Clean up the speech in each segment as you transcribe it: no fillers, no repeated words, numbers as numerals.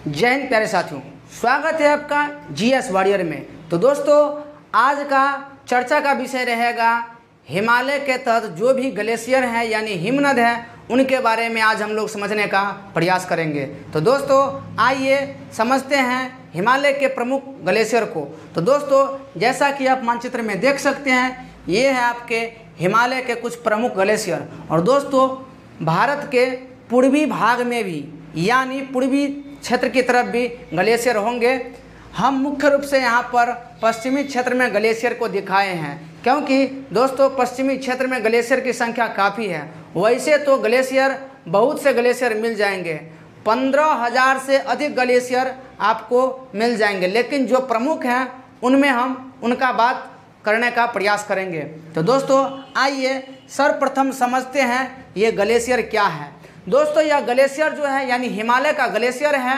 जय हिंद प्यारे साथियों, स्वागत है आपका जीएस वॉरियर में। तो दोस्तों, आज का चर्चा का विषय रहेगा हिमालय के तहत जो भी ग्लेशियर हैं यानी हिमनद हैं, उनके बारे में आज हम लोग समझने का प्रयास करेंगे। तो दोस्तों आइए समझते हैं हिमालय के प्रमुख ग्लेशियर को। तो दोस्तों, जैसा कि आप मानचित्र में देख सकते हैं, ये है आपके हिमालय के कुछ प्रमुख ग्लेशियर। और दोस्तों, भारत के पूर्वी भाग में भी यानी पूर्वी क्षेत्र की तरफ भी ग्लेशियर होंगे। हम मुख्य रूप से यहाँ पर पश्चिमी क्षेत्र में ग्लेशियर को दिखाए हैं, क्योंकि दोस्तों पश्चिमी क्षेत्र में ग्लेशियर की संख्या काफ़ी है। वैसे तो ग्लेशियर बहुत से ग्लेशियर मिल जाएंगे, 15,000 से अधिक ग्लेशियर आपको मिल जाएंगे, लेकिन जो प्रमुख हैं उनमें हम उनका बात करने का प्रयास करेंगे। तो दोस्तों आइए सर्वप्रथम समझते हैं ये ग्लेशियर क्या है। दोस्तों, यह ग्लेशियर जो है यानी हिमालय का ग्लेशियर है,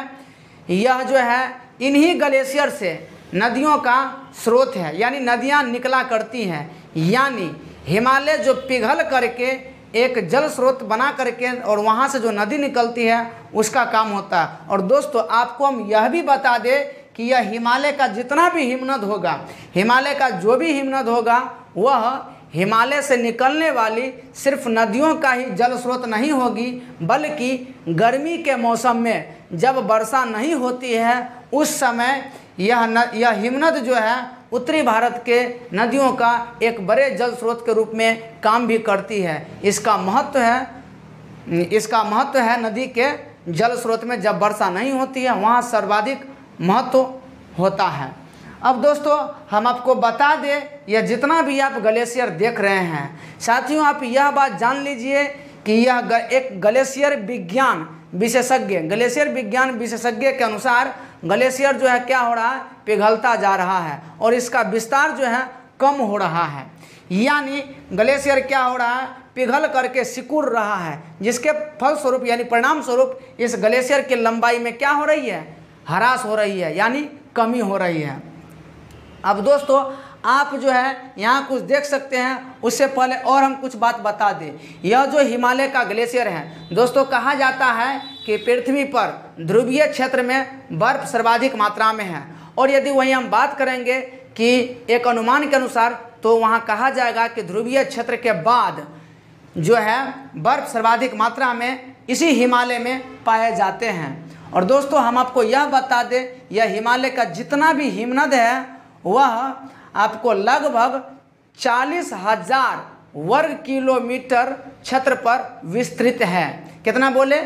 यह जो है इन्हीं ग्लेशियर से नदियों का स्रोत है, यानी नदियां निकला करती हैं। यानी हिमालय जो पिघल करके एक जल स्रोत बना करके और वहां से जो नदी निकलती है उसका काम होता है। और दोस्तों आपको हम यह भी बता दें कि यह हिमालय का जितना भी हिमनद होगा, हिमालय का जो भी हिमनद होगा, वह हिमालय से निकलने वाली सिर्फ नदियों का ही जल स्रोत नहीं होगी, बल्कि गर्मी के मौसम में जब वर्षा नहीं होती है उस समय यह हिमनद जो है उत्तरी भारत के नदियों का एक बड़े जल स्रोत के रूप में काम भी करती है। इसका महत्व है नदी के जल स्रोत में जब वर्षा नहीं होती है वहाँ सर्वाधिक महत्व होता है। अब दोस्तों हम आपको बता दें, यह जितना भी आप ग्लेशियर देख रहे हैं, साथियों आप यह बात जान लीजिए कि यह एक ग्लेशियर विज्ञान विशेषज्ञ के अनुसार ग्लेशियर जो है क्या हो रहा है, पिघलता जा रहा है और इसका विस्तार जो है कम हो रहा है। यानी ग्लेशियर क्या हो रहा है, पिघल करके सिकुड़ रहा है, जिसके फलस्वरूप यानी परिणाम स्वरूप इस ग्लेशियर की लंबाई में क्या हो रही है, ह्रास हो रही है, यानी कमी हो रही है। अब दोस्तों आप जो है यहाँ कुछ देख सकते हैं, उससे पहले और हम कुछ बात बता दें। यह जो हिमालय का ग्लेशियर है दोस्तों, कहा जाता है कि पृथ्वी पर ध्रुवीय क्षेत्र में बर्फ सर्वाधिक मात्रा में है। और यदि वहीं हम बात करेंगे कि एक अनुमान के अनुसार, तो वहाँ कहा जाएगा कि ध्रुवीय क्षेत्र के बाद जो है बर्फ सर्वाधिक मात्रा में इसी हिमालय में पाए जाते हैं। और दोस्तों हम आपको यह बता दें, यह हिमालय का जितना भी हिमनद है वह आपको लगभग 40,000 वर्ग किलोमीटर क्षेत्र पर विस्तृत है। कितना बोले,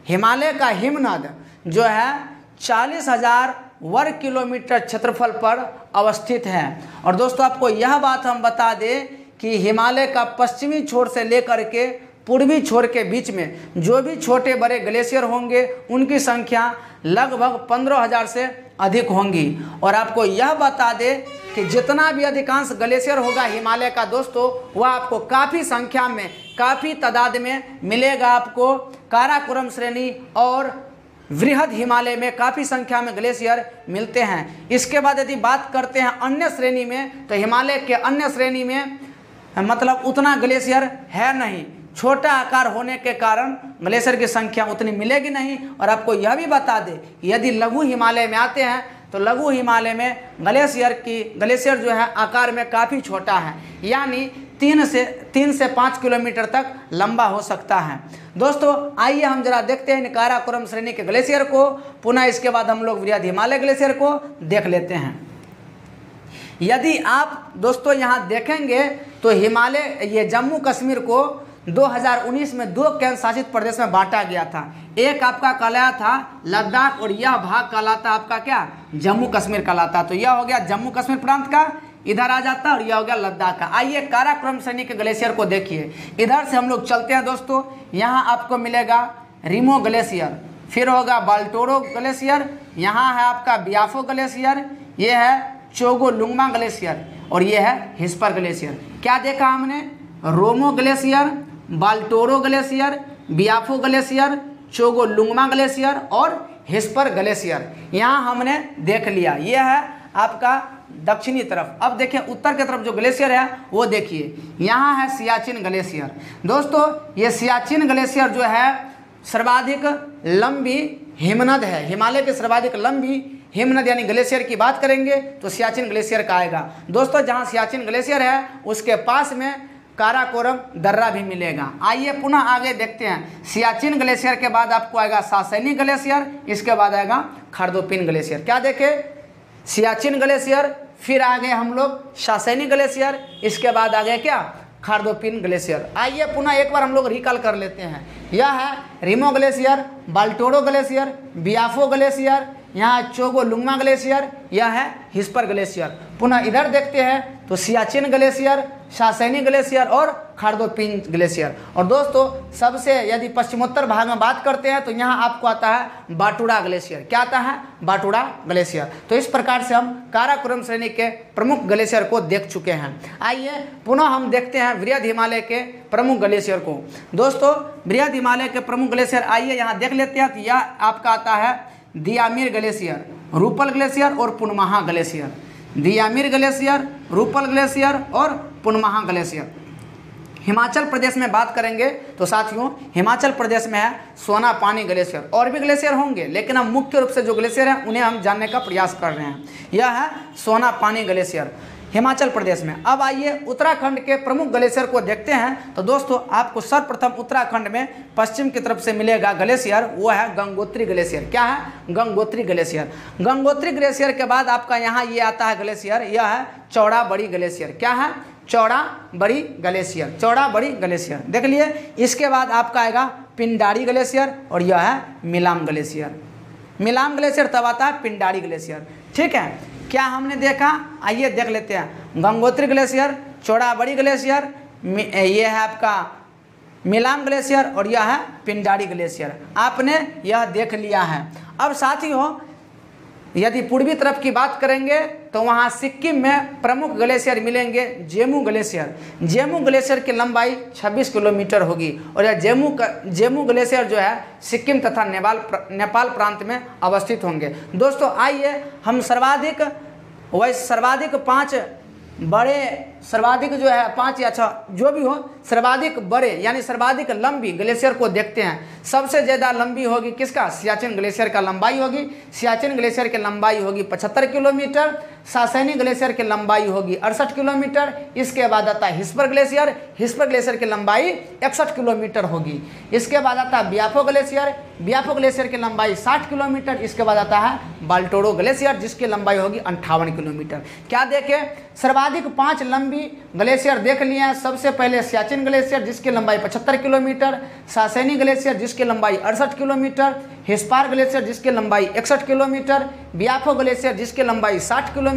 हिमालय का हिमनद जो है 40,000 वर्ग किलोमीटर क्षेत्रफल पर अवस्थित है। और दोस्तों आपको यह बात हम बता दें कि हिमालय का पश्चिमी छोर से लेकर के पूर्वी छोर के बीच में जो भी छोटे बड़े ग्लेशियर होंगे उनकी संख्या लगभग 15,000 से अधिक होंगी। और आपको यह बता दें कि जितना भी अधिकांश ग्लेशियर होगा हिमालय का दोस्तों, वह आपको काफ़ी संख्या में, काफ़ी तादाद में मिलेगा। आपको काराकोरम श्रेणी और वृहद हिमालय में काफ़ी संख्या में ग्लेशियर मिलते हैं। इसके बाद यदि बात करते हैं अन्य श्रेणी में, तो हिमालय के अन्य श्रेणी में मतलब उतना ग्लेशियर है नहीं, छोटा आकार होने के कारण ग्लेशियर की संख्या उतनी मिलेगी नहीं। और आपको यह भी बता दें, यदि लघु हिमालय में आते हैं तो लघु हिमालय में ग्लेशियर जो है आकार में काफ़ी छोटा है, यानी 3 से 5 किलोमीटर तक लंबा हो सकता है। दोस्तों आइए हम जरा देखते हैं काराकोरम श्रेणी के ग्लेशियर को, पुनः इसके बाद हम लोग वृहद हिमालय ग्लेशियर को देख लेते हैं। यदि आप दोस्तों यहाँ देखेंगे तो हिमालय ये जम्मू कश्मीर को 2019 में 2 केंद्र शासित प्रदेश में बांटा गया था। एक आपका कहलाया था लद्दाख और यह भाग कहलाता आपका क्या, जम्मू कश्मीर कहलाता। तो यह हो गया जम्मू कश्मीर प्रांत का, इधर आ जाता, और यह हो गया लद्दाख का। आइए काराकोरम श्रेणी के ग्लेशियर को देखिए। इधर से हम लोग चलते हैं दोस्तों, यहाँ आपको मिलेगा रिमो ग्लेशियर, फिर होगा बाल्टोरो ग्लेशियर, यहाँ है आपका बियाफो ग्लेशियर, ये है चोगोलुंगमा ग्लेशियर और ये है हिस्पर ग्लेशियर। क्या देखा हमने, Rimo glacier, Baltoro glacier, Biafo glacier, Chogolungma glacier और हिस्पर ग्लेशियर यहाँ हमने देख लिया। यह है आपका दक्षिणी तरफ। अब देखिए उत्तर की तरफ जो ग्लेशियर है वो देखिए, यहाँ है सियाचिन ग्लेशियर। दोस्तों ये सियाचिन ग्लेशियर जो है सर्वाधिक लंबी हिमनद है, हिमालय की सर्वाधिक लंबी हिमनद यानी ग्लेशियर की बात करेंगे तो सियाचिन ग्लेशियर का आएगा। दोस्तों जहाँ सियाचिन ग्लेशियर है उसके पास में काराकोरम दर्रा भी मिलेगा। आइए पुनः आगे देखते हैं। सियाचिन ग्लेशियर के बाद आपको आएगा सासैनी ग्लेशियर, इसके बाद आएगा खरदोपिन ग्लेशियर। क्या देखे, सियाचिन ग्लेशियर, फिर आगे हम लोग सासैनी ग्लेशियर, इसके बाद आ गए क्या, खरदोपिन ग्लेशियर। आइए पुनः एक बार हम लोग रिकॉल कर लेते हैं। यह है रिमो glacier, Baltoro glacier, Biafo glacier, यहाँ चोगोलुंगमा ग्लेशियर, यह है हिस्पर ग्लेशियर। पुनः इधर देखते हैं तो सियाचिन ग्लेशियर, सासैनी ग्लेशियर और खरदोपिन ग्लेशियर। और दोस्तों सबसे यदि पश्चिमोत्तर भाग में बात करते हैं तो यहाँ आपको आता है बाटुड़ा ग्लेशियर। क्या आता है, बाटुड़ा ग्लेशियर। तो इस प्रकार से हम काराकोरम श्रेणी के प्रमुख ग्लेशियर को देख चुके हैं। आइए पुनः हम देखते हैं वृहद हिमालय के प्रमुख ग्लेशियर को। दोस्तों वृहद हिमालय के प्रमुख ग्लेशियर आइए यहाँ देख लेते हैं। तो यह आपका आता है दियामीर ग्लेशियर, रूपल ग्लेशियर और पुनमहा ग्लेशियर। दियामीर ग्लेशियर, रूपल ग्लेशियर और पुनमहा ग्लेशियर। हिमाचल प्रदेश में बात करेंगे तो साथियों हिमाचल प्रदेश में है सोनापानी ग्लेशियर। और भी ग्लेशियर होंगे लेकिन हम मुख्य रूप से जो ग्लेशियर हैं उन्हें हम जानने का प्रयास कर रहे हैं। यह है सोनापानी ग्लेशियर हिमाचल प्रदेश में। अब आइए उत्तराखंड के प्रमुख ग्लेशियर को देखते हैं। तो दोस्तों आपको सर्वप्रथम उत्तराखंड में पश्चिम की तरफ से मिलेगा ग्लेशियर, वो है गंगोत्री ग्लेशियर। क्या है, गंगोत्री ग्लेशियर। गंगोत्री ग्लेशियर के बाद आपका यहाँ ये आता है ग्लेशियर, यह है चौड़ा बड़ी ग्लेशियर। क्या है, चौड़ा बड़ी ग्लेशियर, चौड़ा बड़ी ग्लेशियर देख लिए। इसके बाद आपका आएगा पिंडारी ग्लेशियर और यह है मिलाम ग्लेशियर। मिलाम ग्लेशियर तब आता है पिंडारी ग्लेशियर। ठीक है, क्या हमने देखा, आइए देख लेते हैं। गंगोत्री ग्लेशियर, चौड़ा बड़ी ग्लेशियर, ये है आपका मिलाम ग्लेशियर और यह है पिंडारी ग्लेशियर। आपने यह देख लिया है। अब साथियों यदि पूर्वी तरफ की बात करेंगे तो वहाँ सिक्किम में प्रमुख ग्लेशियर मिलेंगे जेमू ग्लेशियर। जेमू ग्लेशियर की लंबाई 26 किलोमीटर होगी और यह जेमू ग्लेशियर जो है सिक्किम तथा नेपाल प्रांत में अवस्थित होंगे। दोस्तों आइए हम सर्वाधिक 5 बड़े, सर्वाधिक जो है 5 या 6 जो भी हो, सर्वाधिक बड़े यानी सर्वाधिक लंबी ग्लेशियर को देखते हैं। सबसे ज़्यादा लंबी होगी किसका, सियाचिन ग्लेशियर का लंबाई होगी। सियाचिन ग्लेशियर की लंबाई होगी 75 किलोमीटर। सासैनी ग्लेशियर की लंबाई होगी 68 किलोमीटर। इसके बाद आता है हिस्पर ग्लेशियर, हिस्पर ग्लेशियर की लंबाई 61 किलोमीटर होगी। इसके बाद आता है बियाफो ग्लेशियर, बियाफो ग्लेशियर की लंबाई 60 किलोमीटर। इसके बाद आता है बाल्टोरो ग्लेशियर जिसकी लंबाई होगी 58 किलोमीटर। क्या देखें, सर्वाधिक 5 लंबी ग्लेशियर देख लिए हैं। सबसे पहले सियाचिन ग्लेशियर जिसकी लंबाई 75 किलोमीटर, सासैनी ग्लेशियर जिसकी लंबाई 68 किलोमीटर, हिस्पार ग्लेशियर जिसकी लंबाई 61 किलोमीटर, बियाफो ग्लेशियर जिसकी लंबाई 60 किलोमीटर।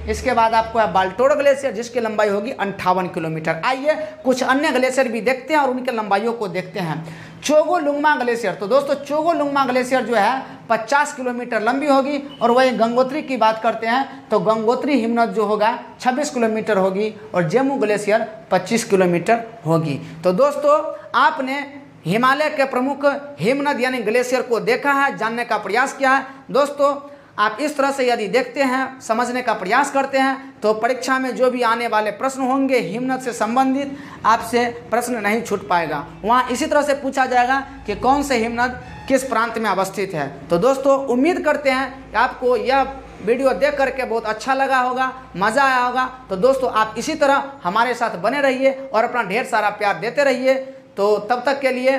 इसके बाद आपको है बाल्टोरो ग्लेशियर जिसकी लंबाई होगी 58 किलोमीटर। आइए कुछ अन्य ग्लेशियर भी देखते हैं और उनके लंबाइयों को देखते हैं। चोगोलुंगमा ग्लेशियर, तो दोस्तों चोगोलुंगमा ग्लेशियर जो है 50 किलोमीटर लंबी होगी। और वही गंगोत्री की बात करते हैं तो गंगोत्री हिमनद जो होगा 26 किलोमीटर होगी और जेमू ग्लेशियर 25 किलोमीटर होगी। तो दोस्तों आपने हिमालय के प्रमुख हिमनद यानी ग्लेशियर को देखा है, जानने का प्रयास किया है। दोस्तों आप इस तरह से यदि देखते हैं, समझने का प्रयास करते हैं तो परीक्षा में जो भी आने वाले प्रश्न होंगे हिमनद से संबंधित आपसे प्रश्न नहीं छूट पाएगा। वहाँ इसी तरह से पूछा जाएगा कि कौन से हिमनद किस प्रांत में अवस्थित है। तो दोस्तों उम्मीद करते हैं कि आपको यह वीडियो देख करके बहुत अच्छा लगा होगा, मज़ा आया होगा। तो दोस्तों आप इसी तरह हमारे साथ बने रहिए और अपना ढेर सारा प्यार देते रहिए। तो तब तक के लिए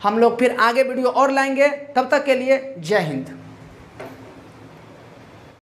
हम लोग फिर आगे वीडियो और लाएंगे। तब तक के लिए जय हिंद।